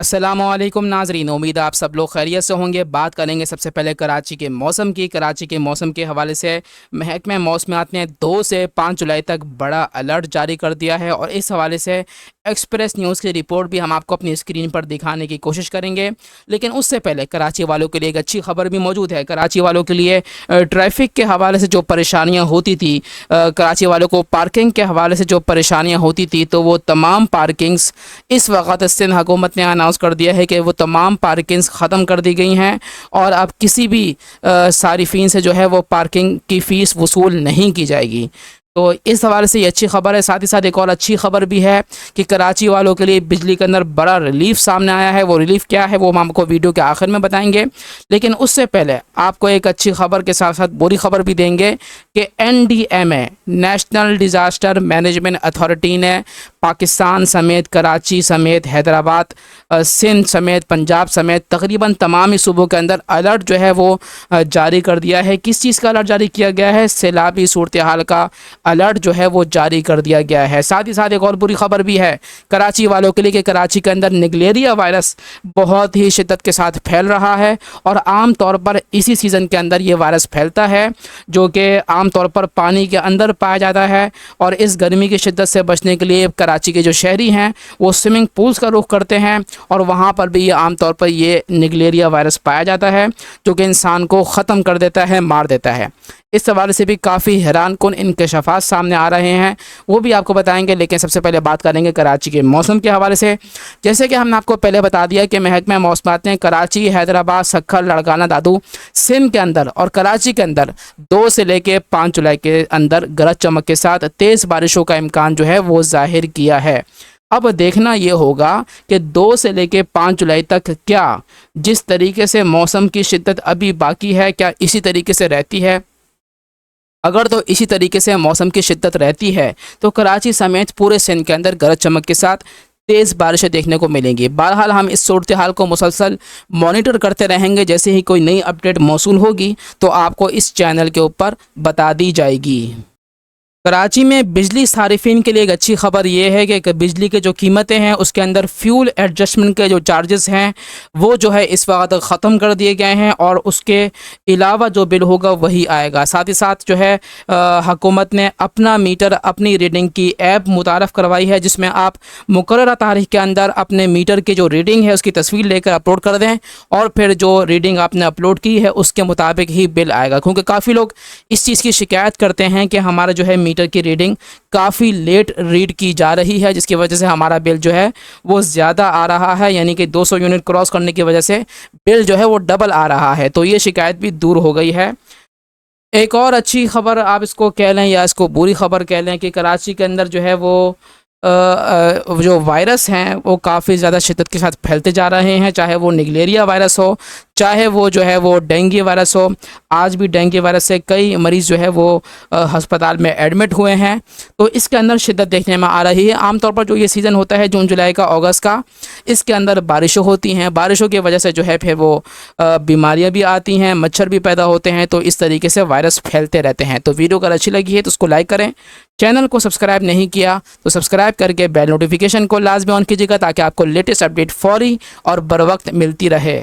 अस्सलामुअलैकुम नाजरीन, उम्मीद है आप सब लोग खैरियत से होंगे। बात करेंगे सबसे पहले कराची के मौसम की। कराची के मौसम के हवाले से महकमा मौसमियात ने 2 से 5 जुलाई तक बड़ा अलर्ट जारी कर दिया है और इस हवाले से एक्सप्रेस न्यूज़ की रिपोर्ट भी हम आपको अपनी स्क्रीन पर दिखाने की कोशिश करेंगे। लेकिन उससे पहले कराची वालों के लिए एक अच्छी खबर भी मौजूद है। कराची वालों के लिए ट्रैफिक के हवाले से जो परेशानियाँ होती थी, कराची वालों को पार्किंग के हवाले से जो परेशानियाँ होती थी, तो वो तमाम पार्किंग्स इस वक्त सिंध हुकूमत ने अनाउंस कर दिया है कि वो तमाम पार्किंग्स ख़त्म कर दी गई हैं और अब किसी भी सारिफिन से जो है वो पार्किंग की फ़ीस वसूल नहीं की जाएगी। तो इस हवाले से ये अच्छी खबर है। साथ ही साथ एक और अच्छी खबर भी है कि कराची वालों के लिए बिजली के अंदर बड़ा रिलीफ सामने आया है। वो रिलीफ क्या है वो हम आपको वीडियो के आखिर में बताएंगे, लेकिन उससे पहले आपको एक अच्छी खबर के साथ साथ बुरी खबर भी देंगे कि NDMA national disaster management authority ने पाकिस्तान समेत कराची समेत हैदराबाद, सिंध समेत पंजाब समेत तकरीबन तमाम ही सूबों के अंदर अलर्ट जो है वो जारी कर दिया है। किस चीज़ का अलर्ट जारी किया गया है? सैलाबी सूरत हाल का अलर्ट जो है वो जारी कर दिया गया है। साथ ही साथ एक और बुरी खबर भी है कराची वालों के लिए कि कराची के अंदर निगलेरिया वायरस बहुत ही शिद्दत के साथ फैल रहा है और आम तौर पर इसी सीज़न के अंदर ये वायरस फैलता है, जो कि आम तौर पर पानी के अंदर पाया जाता है। और इस गर्मी की शिद्दत से बचने के लिए कराची के जो शहरी हैं वो स्विमिंग पूल्स का रुख करते हैं और वहाँ पर भी ये आम तौर पर ये निगलेरिया वायरस पाया जाता है, जो कि इंसान को ख़त्म कर देता है, मार देता है। इस हवाले से भी काफ़ी हैरान कुन इंकशाफात सामने आ रहे हैं, वो भी आपको बताएंगे। लेकिन सबसे पहले बात करेंगे कराची के मौसम के हवाले से। जैसे कि हमने आपको पहले बता दिया कि महकमा मौसमियात ने कराची, हैदराबाद, सक्खर, लड़काना दादू, सिंध के अंदर और कराची के अंदर 2 से लेकर 5 जुलाई के अंदर गरज चमक के साथ तेज़ बारिशों का इम्कान जो है वो जाहिर किया है। अब देखना ये होगा कि 2 से लेकर 5 जुलाई तक क्या जिस तरीके से मौसम की शिद्दत अभी बाकी है, क्या इसी तरीके से रहती है। अगर तो इसी तरीके से मौसम की शिद्दत रहती है तो कराची समेत पूरे सिंध के अंदर गरज चमक के साथ तेज़ बारिशें देखने को मिलेंगी। बहरहाल हम इस सूरत हाल को मुसलसल मॉनिटर करते रहेंगे। जैसे ही कोई नई अपडेट मौसूल होगी तो आपको इस चैनल के ऊपर बता दी जाएगी। कराची में बिजली सारिफिन के लिए एक अच्छी खबर यह है कि बिजली के जो कीमतें हैं उसके अंदर फ्यूल एडजस्टमेंट के जो चार्जेस हैं वो जो है इस वक्त ख़त्म कर दिए गए हैं और उसके अलावा जो बिल होगा वही आएगा। साथ ही साथ जो है हुकूमत ने अपना मीटर, अपनी रीडिंग की ऐप मुतारफ़ करवाई है, जिसमें आप मुकर्ररा तारीख के अंदर अपने मीटर की जो रीडिंग है उसकी तस्वीर लेकर अपलोड कर दें और फिर जो रीडिंग आपने अपलोड की है उसके मुताबिक ही बिल आएगा। क्योंकि काफ़ी लोग इस चीज़ की शिकायत करते हैं कि हमारा जो है मीटर की रीडिंग काफ़ी लेट रीड की जा रही है, जिसकी वजह से हमारा बिल जो है वो ज़्यादा आ रहा है, यानी कि 200 यूनिट क्रॉस करने की वजह से बिल जो है वो डबल आ रहा है। तो ये शिकायत भी दूर हो गई है। एक और अच्छी खबर आप इसको कह लें या इसको बुरी खबर कह लें कि कराची के अंदर जो है वो जो वायरस हैं वो काफ़ी ज़्यादा शिद्दत के साथ फैलते जा रहे हैं, चाहे वो निगलेरिया वायरस हो, चाहे वो जो है वो डेंगू वायरस हो। आज भी डेंगू वायरस से कई मरीज़ जो है वो हस्पताल में एडमिट हुए हैं। तो इसके अंदर शिद्दत देखने में आ रही है। आमतौर पर जो ये सीज़न होता है जून जुलाई का, अगस्त का, इसके अंदर बारिशें होती हैं। बारिशों की वजह से जो है फिर वो बीमारियाँ भी आती हैं, मच्छर भी पैदा होते हैं, तो इस तरीके से वायरस फैलते रहते हैं। तो वीडियो अगर अच्छी लगी है तो उसको लाइक करें। चैनल को सब्सक्राइब नहीं किया तो सब्सक्राइब करके बेल नोटिफिकेशन को लाजमी ऑन कीजिएगा ताकि आपको लेटेस्ट अपडेट फौरी और बर वक्त मिलती रहे।